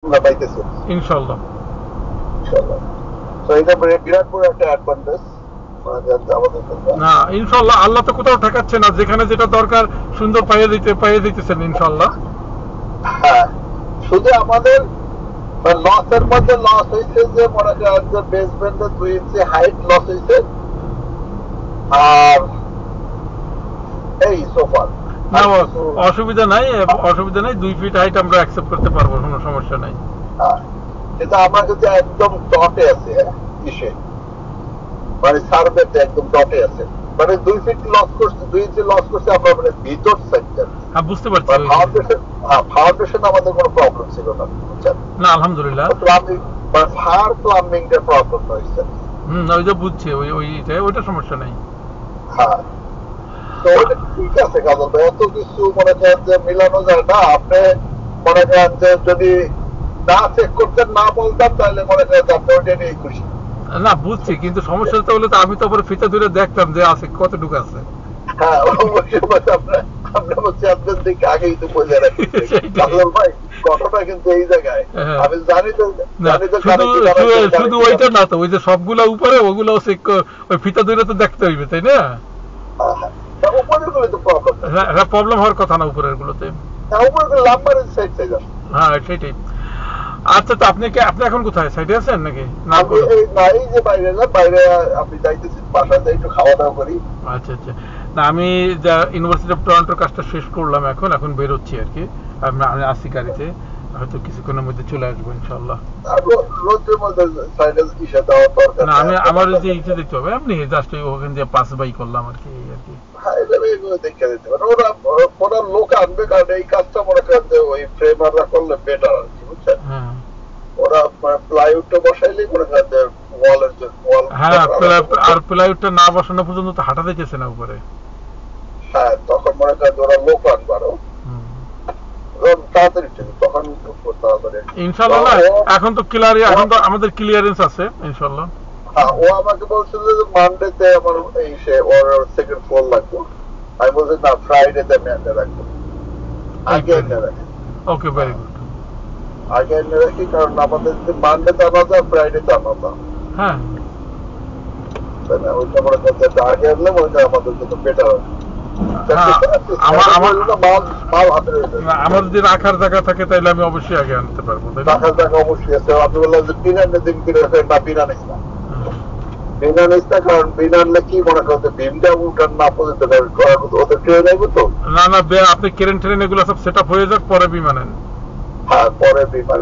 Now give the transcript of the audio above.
না পাইতেছে ইনশাআল্লাহ। ইনশাআল্লাহ। তো এটা বিরাট বড় একটা অ্যাডভান্টেজ আমাদের জন্য। না ইনশাআল্লাহ, আল্লাহ তো কোথাও ঠেকাচ্ছে না, যেখানে যেটা দরকার সুন্দর পাইয়ে দিতেছেন ইনশাআল্লাহ। হ্যাঁ, শুধু আমাদের লসের মধ্যে লস হয়েছে যে মনে করেন যে বেসমেন্টে 2 ইঞ্চি হাইট লস হয়েছে, আর এই সোফার না অসুবিধা নাই, 2 ফিট হাইট আমরা অ্যাকসেপ্ট করতে পারবো, কোনো সমস্যা নাই। কিন্তু আমরা যদি একদম ডটে আছে ইসে, মানে সার্ভেতে একদম ডটে আছে, মানে 2 ফিট লস করছে, 2 ইঞ্চি লস করছে আমরা মানে ভিতর সেক্টর। হ্যাঁ বুঝতে পারছি। ফাউন্ডেশন আমাদের কোনো প্রবলেম ছিল না, বুঝছেন? না আলহামদুলিল্লাহ। প্লাম্বিং এর প্রবলেম হয়েছে। ওই যে বুঝছি, ওইটা সমস্যা নাই। হ্যাঁ, তো ওইটা ঠিক আছে কাজল ভাই, এত কিছু মনে করেন যে মিলানো যায় না। আপনি মনে করেন যে যদি না চেক করতেন, না বলতাম, তাহলে মনে করেন যে আপনি ওইটা নিয়ে খুশি। না বুঝছি, কিন্তু সমস্যাটা হলো তো আমি তো আবার ফিতা ধরে দেখতাম যে আছে কতটুকু আছে। হ্যাঁ, অবশ্যই আমরা হচ্ছে আপনার দিকে আগেই তো বলে রাখি কাজল ভাই, ঘটনা কিন্তু এই জায়গায় আমি জানি তো শুধু ওইটা না তো, ওই যে সবগুলা উপরে ওগুলো ওই ফিতা ধরে তো দেখতে হইবে, তাই না? প্রবলেম হওয়ার কথা না উপরের গুলোতে। হ্যাঁ সেটাই। আচ্ছা, তো আপনি এখন কোথায়, সাইডে আছেন নাকি? আচ্ছা আচ্ছা। না আমি ইউনিভার্সিটি অফ টরন্টোর কাজটা শেষ করলাম, এখন বেরোচ্ছি আর কি। আমি আসি গাড়িতে, হয়তো কিছুক্ষণের মধ্যে চলে আসবো ইনশাল্লাহ। না আমি আমার যে ইচ্ছে দেখতে হবে, আপনি জাস্ট ওখান দিয়ে পাস বাই করলাম আর কি, আর কি। ওরা লোক আনবে, কারণ এই কাজটা মনে করেন যে ওই ফ্রেমাররা করলে বেটার আর কি, বুঝছেন? ওরা প্লাইউডটা বসাইলেই মনে করেন যে ওয়ালের ওয়াল। হ্যাঁ, আর প্লাইউডটা না বসানো পর্যন্ত তো হাঁটা যাইতেছে না উপরে। হ্যাঁ, তখন মনে করেন ওরা লোক আনবে আরো তাড়াতাড়ি, তখন ইনশাআল্লাহ। না এখন তো এখন তো আমাদের ক্লিয়ারেন্স আছে ইনশাআল্লাহ। হ্যাঁ, ও আমাকে বলছিল যে মানডেতে আমার ওর সেকেন্ড ফ্লোর লাগবে। আমি বলছি না, ফ্রাইডেতে আমি এনে রাখবো, আগে এনে রাখি। ওকে, ভেরি গুড। আগে এনে রাখি, কারণ আমাদের যদি মানডেতে আনা যায়, ফ্রাইডেতে আনা যায়। হ্যাঁ, ওইটা মনে করতে আগে আনলে মনে হয় আমাদের জন্য বেটার হবে। আমার যদি রাখার জায়গা থাকে তাহলে আমি অবশ্যই আগে আনতে পারবো। রাখার জায়গা অবশ্যই আছে। আপনি বললেন যে বিনা দিন কিনে রাখেন, না বিনা নিস না, বিনা নিস না, কারণ বিনা আনলে কি মনে করতে ভীমটা উঠান না পর্যন্ত ওদের ট্রেন আইব তো। না না, আপনি ট্রেন এগুলো সব সেট আপ হয়ে যাক, পরে বিমানেন। হ্যাঁ, পরে বিমান